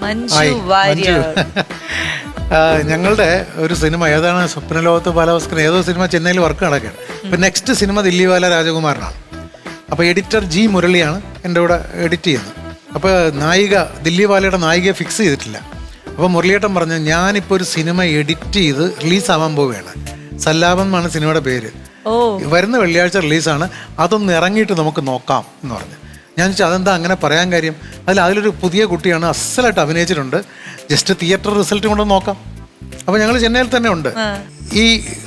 ആയി മഞ്ജു. ഞങ്ങളുടെ ഒരു സിനിമ ഏതാണ്, സ്വപ്നലോകത്ത് ബാലഭാസ്കർ ഏതോ സിനിമ ചെന്നൈയിൽ വർക്ക് നടക്കുകയാണ്. ഇപ്പം നെക്സ്റ്റ് സിനിമ ദില്ലിവാല രാജകുമാരനാണ്. അപ്പോൾ എഡിറ്റർ ജി മുരളിയാണ് എൻ്റെ കൂടെ എഡിറ്റ് ചെയ്യുന്നത്. അപ്പോൾ നായിക ദില്ലിവാലയുടെ നായികയെ ഫിക്സ് ചെയ്തിട്ടില്ല. അപ്പോൾ മുരളിയേട്ടൻ പറഞ്ഞു, ഞാനിപ്പോൾ ഒരു സിനിമ എഡിറ്റ് ചെയ്ത് റിലീസാവാൻ പോവുകയാണ്. സല്ലാപം എന്നാണ് സിനിമയുടെ പേര്. വരുന്ന വെള്ളിയാഴ്ച റിലീസാണ്, അതൊന്ന് ഇറങ്ങിയിട്ട് നമുക്ക് നോക്കാം എന്ന് പറഞ്ഞു. ഞാൻ ചോദിച്ചാൽ അതെന്താ അങ്ങനെ പറയാൻ കാര്യം? അതിലൊരു പുതിയ കുട്ടിയാണ്, അസലായിട്ട് അഭിനയിച്ചിട്ടുണ്ട്, ജസ്റ്റ് തിയേറ്റർ റിസൾട്ട് കൊണ്ട് നോക്കാം. അപ്പോൾ ഞങ്ങൾ ചെന്നൈയിൽ തന്നെ ഉണ്ട്. ഈ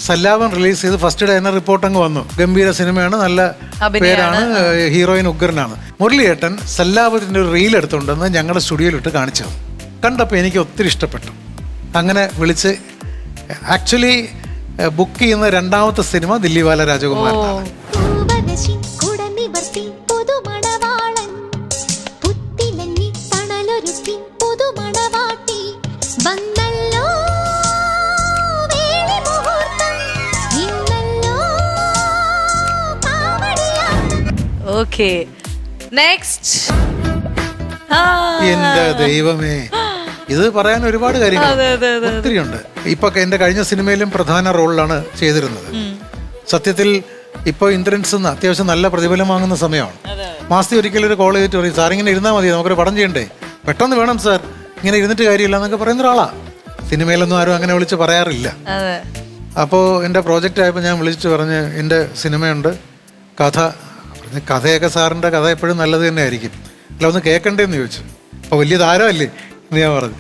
സല്ലാപം റിലീസ് ചെയ്ത് ഫസ്റ്റ് ഡേ തന്നെ റിപ്പോർട്ട് അങ്ങ് വന്നു. ഗംഭീര സിനിമയാണ്, നല്ല പേരാണ്, ഹീറോയിൻ ഉഗ്രനാണ്. മുരളിയേട്ടൻ സല്ലാപത്തിൻ്റെ ഒരു റീൽ എടുത്തുകൊണ്ടെന്ന് ഞങ്ങളുടെ സ്റ്റുഡിയോയിലിട്ട് കാണിച്ചു. കണ്ടപ്പോൾ എനിക്ക് ഒത്തിരി ഇഷ്ടപ്പെട്ടു. അങ്ങനെ വിളിച്ച് ആക്ച്വലി ബുക്ക് ചെയ്യുന്ന രണ്ടാമത്തെ സിനിമ ദില്ലിവാല രാജകുമാരനാണ്. എന്റെ ദൈവമേ, ഇത് പറയാൻ ഒരുപാട് കാര്യങ്ങൾ ഒത്തിരി ഉണ്ട്. ഇപ്പൊ എന്റെ കഴിഞ്ഞ സിനിമയിലും പ്രധാന റോളിലാണ് ചെയ്തിരുന്നത്. സത്യത്തിൽ ഇപ്പോൾ ഇന്ദ്രൻസ് അത്യാവശ്യം നല്ല പ്രതിഫലം വാങ്ങുന്ന സമയമാണ്. മാസത്തിൽ ഒരിക്കലും ഒരു കോൾ ചെയ്തിട്ട് പറയും, സാർ ഇങ്ങനെ ഇരുന്നാൽ മതി, നമുക്കൊരു പടം ചെയ്യണ്ടേ, പെട്ടെന്ന് വേണം സാർ, ഇങ്ങനെ ഇരുന്നിട്ട് കാര്യമില്ല എന്നൊക്കെ പറയുന്ന ഒരാളാണ്. സിനിമയിലൊന്നും ആരും അങ്ങനെ വിളിച്ച് പറയാറില്ല. അപ്പോൾ എൻ്റെ പ്രോജക്റ്റ് ആയപ്പോൾ ഞാൻ വിളിച്ചിട്ട് പറഞ്ഞ്, എൻ്റെ സിനിമയുണ്ട്, കഥയൊക്കെ സാറിൻ്റെ കഥ എപ്പോഴും നല്ലത് തന്നെ ആയിരിക്കും, അല്ല ഒന്ന് കേൾക്കണ്ടേന്ന് ചോദിച്ചു. അപ്പോൾ വലിയ താരമല്ലേ എന്ന് ഞാൻ പറഞ്ഞു.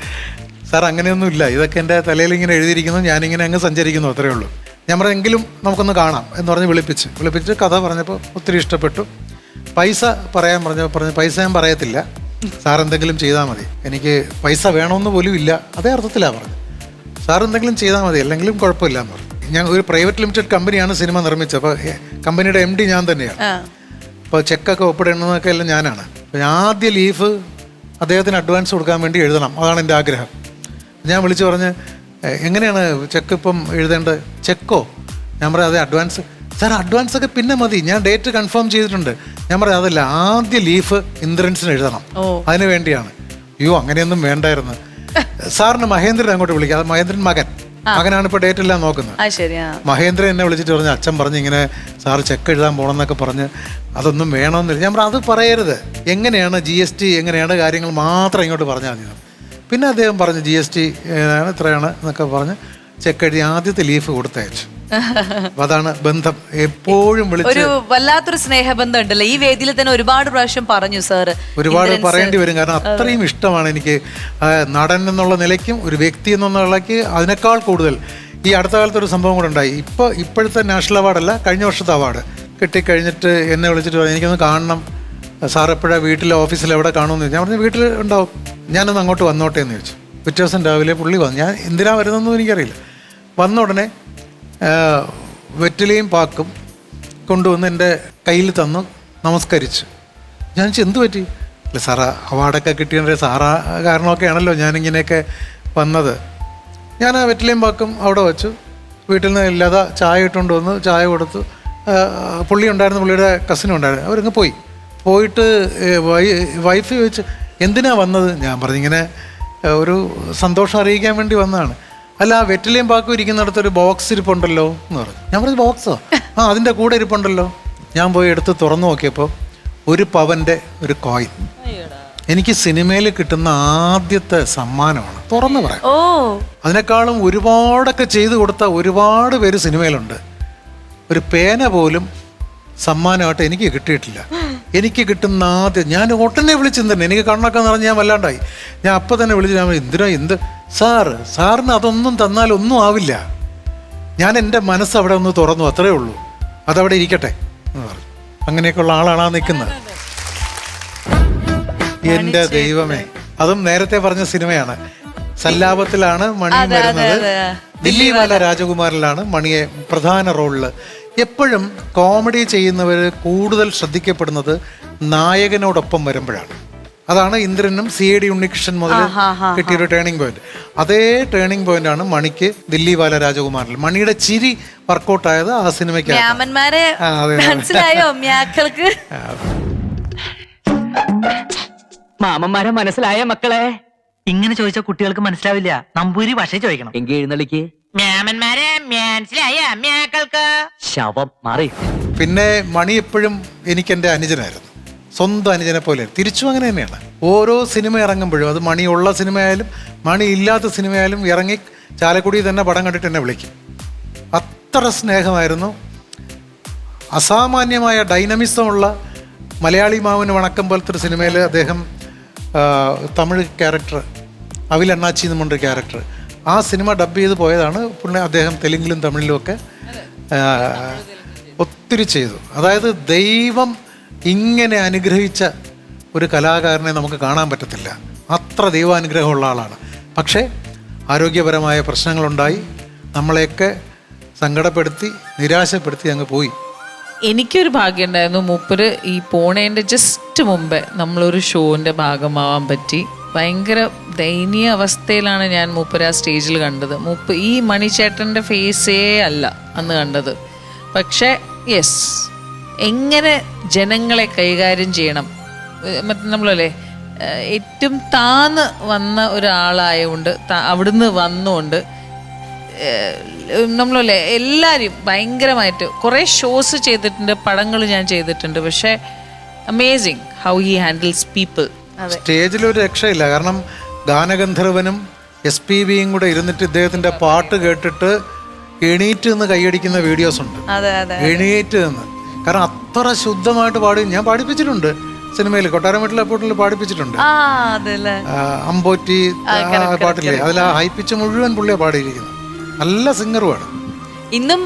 സാർ അങ്ങനെയൊന്നും ഇല്ല, ഇതൊക്കെ എൻ്റെ തലയിൽ ഇങ്ങനെ എഴുതിയിരിക്കുന്നു, ഞാനിങ്ങനെ അങ്ങ് സഞ്ചരിക്കുന്നു, അത്രയേ ഉള്ളൂ. ഞാൻ പറഞ്ഞു എങ്കിലും നമുക്കൊന്ന് കാണാം എന്ന് പറഞ്ഞ് വിളിപ്പിച്ച് കഥ പറഞ്ഞപ്പോൾ ഒത്തിരി ഇഷ്ടപ്പെട്ടു. പൈസ പറയാൻ പറഞ്ഞു പൈസ ഞാൻ പറയത്തില്ല, സാർ എന്തെങ്കിലും ചെയ്താൽ മതി, എനിക്ക് പൈസ വേണമെന്ന് പോലും ഇല്ല, അതേ അർത്ഥത്തിലാണ് പറഞ്ഞു. സാർ എന്തെങ്കിലും ചെയ്താൽ മതി, അല്ലെങ്കിലും കുഴപ്പമില്ല എന്ന് പറഞ്ഞു. ഞാൻ ഒരു പ്രൈവറ്റ് ലിമിറ്റഡ് കമ്പനിയാണ് സിനിമ നിർമ്മിച്ചത്. അപ്പോൾ കമ്പനിയുടെ MD ഞാൻ തന്നെയാണ്. അപ്പോൾ ചെക്കൊക്കെ ഒപ്പിടുന്നതൊക്കെ എല്ലാം ഞാനാണ്. അപ്പോൾ ആദ്യ ലീഫ് അദ്ദേഹത്തിന് അഡ്വാൻസ് കൊടുക്കാൻ വേണ്ടി എഴുതണം, അതാണ് എൻ്റെ ആഗ്രഹം. ഞാൻ വിളിച്ച് പറഞ്ഞ്, എങ്ങനെയാണ് ചെക്ക് ഇപ്പം എഴുതേണ്ടത്? ചെക്കോ? ഞാൻ പറയാം അതെ അഡ്വാൻസ്. സാർ അഡ്വാൻസ് ഒക്കെ പിന്നെ മതി, ഞാൻ ഡേറ്റ് കൺഫേം ചെയ്തിട്ടുണ്ട്. ഞാൻ പറയാം അതല്ല, ആദ്യ ലീഫ് ഇന്ദ്രൻസിന് എഴുതണം, അതിന് വേണ്ടിയാണ്. അയ്യോ അങ്ങനെയൊന്നും വേണ്ടായിരുന്നു. സാറിന് മഹേന്ദ്രൻ അങ്ങോട്ട് വിളിക്കാം, അത് മകനാണ് ഇപ്പോൾ ഡേറ്റ് എല്ലാം നോക്കുന്നത്. മഹേന്ദ്രൻ എന്നെ വിളിച്ചിട്ട് പറഞ്ഞു, അച്ഛൻ പറഞ്ഞ് ഇങ്ങനെ സാറ് ചെക്ക് എഴുതാൻ പോകണമെന്നൊക്കെ പറഞ്ഞ്, അതൊന്നും വേണമെന്നില്ല. ഞാൻ പറഞ്ഞു അത് പറയരുത്, എങ്ങനെയാണ് GST എങ്ങനെയാണ് കാര്യങ്ങൾ മാത്രം ഇങ്ങോട്ട് പറഞ്ഞാൽ മതി. പിന്നെ അദ്ദേഹം പറഞ്ഞു GST ഇത്രയാണ് എന്നൊക്കെ പറഞ്ഞ് ചെക്ക് എഴുതി ആദ്യത്തെ ലീഫ് കൊടുത്തയച്ചു. അതാണ് ബന്ധം. എപ്പോഴും വിളിച്ച് വല്ലാത്തൊരു സ്നേഹബന്ധം ഉണ്ടല്ലോ ഈ വേദിയിൽ തന്നെ. ഒരുപാട് പ്രാവശ്യം പറഞ്ഞു സാർ, ഒരുപാട് പറയേണ്ടി വരും, കാരണം അത്രയും ഇഷ്ടമാണ് എനിക്ക്. നടൻ എന്നുള്ള നിലയ്ക്കും ഒരു വ്യക്തി എന്നുള്ള നിലയ്ക്ക് അതിനേക്കാൾ കൂടുതൽ. ഈ അടുത്ത കാലത്ത് ഒരു സംഭവം കൂടെ ഉണ്ടായി. ഇപ്പോഴത്തെ നാഷണൽ അവാർഡല്ല, കഴിഞ്ഞ വർഷത്തെ അവാർഡ് കിട്ടിക്കഴിഞ്ഞിട്ട് എന്നെ വിളിച്ചിട്ട് പറഞ്ഞു, എനിക്കൊന്ന് കാണണം സാർ, എപ്പോഴാണ് വീട്ടിൽ ഓഫീസിൽ എവിടെ കാണുമെന്ന് ചോദിച്ചു. ഞാൻ പറഞ്ഞു വീട്ടിൽ ഉണ്ടാവും, ഞാനൊന്ന് അങ്ങോട്ട് വന്നോട്ടെ എന്ന് ചോദിച്ചു. പിറ്റേ ദിവസം രാവിലെ പുള്ളി വന്നു. ഞാൻ എന്തിനാണ് വരുന്നതെന്നും എനിക്കറിയില്ല. വന്ന ഉടനെ വെറ്റിലയും പാക്കും കൊണ്ടുവന്ന് എൻ്റെ കയ്യിൽ തന്നു, നമസ്കരിച്ചു. ഞാൻ എന്ത് പറ്റി? അല്ല സാറാ അവാർഡൊക്കെ കിട്ടിയ സാറാ കാരണമൊക്കെ ആണല്ലോ ഞാനിങ്ങനെയൊക്കെ വന്നത്. ഞാൻ ആ വെറ്റിലയും പാക്കും അവിടെ വെച്ചു. വീട്ടിൽ നിന്ന് ഇല്ലാതെ ചായ ഇട്ടുകൊണ്ട് വന്നു, ചായ കൊടുത്തു. പുള്ളി ഉണ്ടായിരുന്നു, പുള്ളിയുടെ കസിനും ഉണ്ടായിരുന്നു. അവരങ്ങ് പോയിട്ട് വൈഫ് ചോദിച്ചു എന്തിനാണ് വന്നത്? ഞാൻ പറഞ്ഞിങ്ങനെ ഒരു സന്തോഷം അറിയിക്കാൻ വേണ്ടി വന്നതാണ്. അല്ല ആ വെറ്റിലയും പാക്കും ഇരിക്കുന്നിടത്തൊരു ബോക്സ് ഇരിപ്പുണ്ടല്ലോ എന്ന് പറഞ്ഞു. ഞാൻ പറഞ്ഞു ബോക്സോ? അതിൻ്റെ കൂടെ ഇരിപ്പുണ്ടല്ലോ. ഞാൻ പോയി എടുത്ത് തുറന്നു നോക്കിയപ്പോൾ 1 പവൻ്റെ ഒരു കോയിൻ. എനിക്ക് സിനിമയിൽ കിട്ടുന്ന ആദ്യത്തെ സമ്മാനമാണ്, തുറന്നു പറയാം. അതിനേക്കാളും ഒരുപാടൊക്കെ ചെയ്തു കൊടുത്ത ഒരുപാട് പേര് സിനിമയിലുണ്ട്. ഒരു പേന പോലും സമ്മാനമായിട്ട് എനിക്ക് കിട്ടിയിട്ടില്ല. എനിക്ക് കിട്ടുന്ന ആദ്യം ഞാൻ ഒട്ടനെ വിളിച്ചു തന്നെ, എനിക്ക് കണ്ണൊക്കെ നിറഞ്ഞ് ഞാൻ വല്ലാണ്ടായി. ഞാൻ അപ്പം തന്നെ വിളിച്ചു, ഞാൻ എന്ത് സാറിന് അതൊന്നും തന്നാലൊന്നും ആവില്ല, ഞാൻ എൻ്റെ മനസ്സ് അവിടെ ഒന്ന് തുറന്നു, അത്രേ ഉള്ളൂ, അതവിടെ ഇരിക്കട്ടെ എന്ന് പറഞ്ഞു. അങ്ങനെയൊക്കെയുള്ള ആളാണ് നിൽക്കുന്നത്. എൻ്റെ ദൈവമേ, അതും നേരത്തെ പറഞ്ഞ സിനിമയാണ്. സല്ലാപത്തിലാണ് മണി വരുന്നത്, ദില്ലിവാല രാജകുമാരിലാണ് മണിയെ പ്രധാന റോളിൽ. എപ്പോഴും കോമഡി ചെയ്യുന്നവർ കൂടുതൽ ശ്രദ്ധിക്കപ്പെടുന്നത് നായകനോടൊപ്പം വരുമ്പോഴാണ്. അതാണ് ഇന്ദ്രനും CID ഉണ്ണികൃഷ്ണൻ മുതൽ കിട്ടിയൊരു ടേണിംഗ് പോയിന്റ്. അതേ ടേണിംഗ് പോയിന്റ് ആണ് മണിക്ക് ദില്ലിവാല രാജകുമാരിൽ. മണിയുടെ ചിരി വർക്കൗട്ടായത് ആ സിനിമയ്ക്ക്. മാമന്മാരെ മനസ്സിലായ മക്കളെ? ഇങ്ങനെ ചോദിച്ചാൽ കുട്ടികൾക്ക് മനസ്സിലാവില്ല. നമ്പൂരി ഭാഷ ചോദിക്കണം. എങ്കിൽ എഴുന്നള്ളിക്ക്. മ്യാമന്മാരെ മനസ്സിലായ മ്യാക്കൾക്ക് ശവം മാറി. പിന്നെ മണി എപ്പോഴും എനിക്ക് എൻ്റെ അനുജനായിരുന്നു, സ്വന്തം അനുജനെ പോലെ. തിരിച്ചും അങ്ങനെ തന്നെയാണ്. ഓരോ സിനിമ ഇറങ്ങുമ്പോഴും, അത് മണിയുള്ള സിനിമയായാലും മണി ഇല്ലാത്ത സിനിമയായാലും, ഇറങ്ങി ചാലക്കുടി തന്നെ പടം കണ്ടിട്ട് എന്നെ വിളിക്കും. അത്ര സ്നേഹമായിരുന്നു. അസാമാന്യമായ ഡൈനമിസമുള്ള മലയാളി മാവിന് വണക്കം പോലത്തെ ഒരു സിനിമയിൽ അദ്ദേഹം തമിഴ് ക്യാരക്ടർ അവിൽ അണ്ണാച്ചി എന്ന് പറഞ്ഞൊരു ക്യാരക്ടർ, ആ സിനിമ ഡബ് ചെയ്ത് പോയതാണ്. പിന്നെ അദ്ദേഹം തെലുങ്കിലും തമിഴിലും ഒക്കെ ഒത്തിരി ചെയ്തു. അതായത് ദൈവം ഇങ്ങനെ അനുഗ്രഹിച്ച ഒരു കലാകാരനെ നമുക്ക് കാണാൻ പറ്റത്തില്ല. അത്ര ദൈവാനുഗ്രഹമുള്ള ആളാണ്. പക്ഷേ ആരോഗ്യപരമായ പ്രശ്നങ്ങളുണ്ടായി, നമ്മളെയൊക്കെ സങ്കടപ്പെടുത്തി നിരാശപ്പെടുത്തി അങ്ങ് പോയി. എനിക്കൊരു ഭാഗ്യം ഉണ്ടായിരുന്നു. മൂപ്പര് ഈ പോണേൻ്റെ ജസ്റ്റ് മുമ്പേ നമ്മളൊരു ഷോൻ്റെ ഭാഗമാവാൻ പറ്റി. ഭയങ്കര ദയനീയ അവസ്ഥയിലാണ് ഞാൻ മൂപ്പര് ആ സ്റ്റേജിൽ കണ്ടത്. ഈ മണിച്ചേട്ടൻ്റെ ഫേസേ അല്ല അന്ന് കണ്ടത്. പക്ഷേ യെസ്, എങ്ങനെ ജനങ്ങളെ കൈകാര്യം ചെയ്യണം, മറ്റേ നമ്മളല്ലേ ഏറ്റവും താന്ന് വന്ന ഒരാളായതുകൊണ്ട്, അവിടുന്ന് വന്നുകൊണ്ട് നമ്മളല്ലേ എല്ലാവരും ഭയങ്കരമായിട്ട് കുറേ ഷോസ് ചെയ്തിട്ടുണ്ട്, പടങ്ങൾ ഞാൻ ചെയ്തിട്ടുണ്ട്. പക്ഷേ amazing how he handles people. സ്റ്റേജിലൊരു രക്ഷയില്ല. കാരണം ഗാനഗന്ധർവനും SPBയും കൂടെ ഇരുന്നിട്ട് ഇദ്ദേഹത്തിൻ്റെ പാട്ട് കേട്ടിട്ട് എണീറ്റ് നിന്ന് കൈയടിക്കുന്ന വീഡിയോസ് ഉണ്ട്. എണീറ്റ് നിന്ന്. കാരണം അത്ര ശുദ്ധമായിട്ട് പാടി. ഞാൻ പാടിപ്പിച്ചിട്ടുണ്ട് സിനിമയിൽ, കൊട്ടാരം വീട്ടിൽ അപ്പോട്ടിൽ പാടിപ്പിച്ചിട്ടുണ്ട്. അമ്പോറ്റി പാട്ടില്ലേ, അതിൽ ആ ഹൈ പിച്ച് മുഴുവൻ പുള്ളിയെ പാടിയിരിക്കുന്നത്. നല്ല സിംഗറുമാണ്. ഇന്നും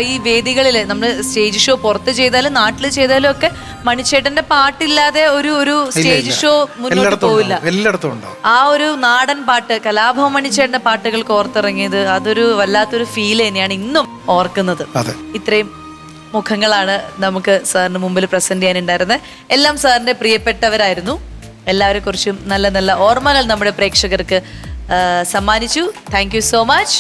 ഈ വേദികളിൽ നമ്മൾ സ്റ്റേജ് ഷോ പുറത്ത് ചെയ്താലും നാട്ടിൽ ചെയ്താലും ഒക്കെ മണിച്ചേട്ടന്റെ പാട്ടില്ലാതെ ഒരു സ്റ്റേജ് ഷോ മുന്നോട്ട് പോവില്ല. എല്ലായിടത്തും ഉണ്ടാവും ആ ഒരു നാടൻ പാട്ട്, കലാഭവൻ മണിച്ചേട്ടന്റെ പാട്ടുകൾക്ക് ഓർത്തിറങ്ങിയത് അതൊരു വല്ലാത്തൊരു ഫീൽ തന്നെയാണ് ഇന്നും ഓർക്കുന്നത്. ഇത്രയും മുഖങ്ങളാണ് നമുക്ക് സാറിന് മുമ്പിൽ പ്രസന്റ് ചെയ്യാനുണ്ടായിരുന്നത്. എല്ലാം സാറിന്റെ പ്രിയപ്പെട്ടവരായിരുന്നു. എല്ലാവരെ കുറിച്ചും നല്ല നല്ല ഓർമ്മകൾ നമ്മുടെ പ്രേക്ഷകർക്ക് സമ്മാനിച്ചു. Thank you so much.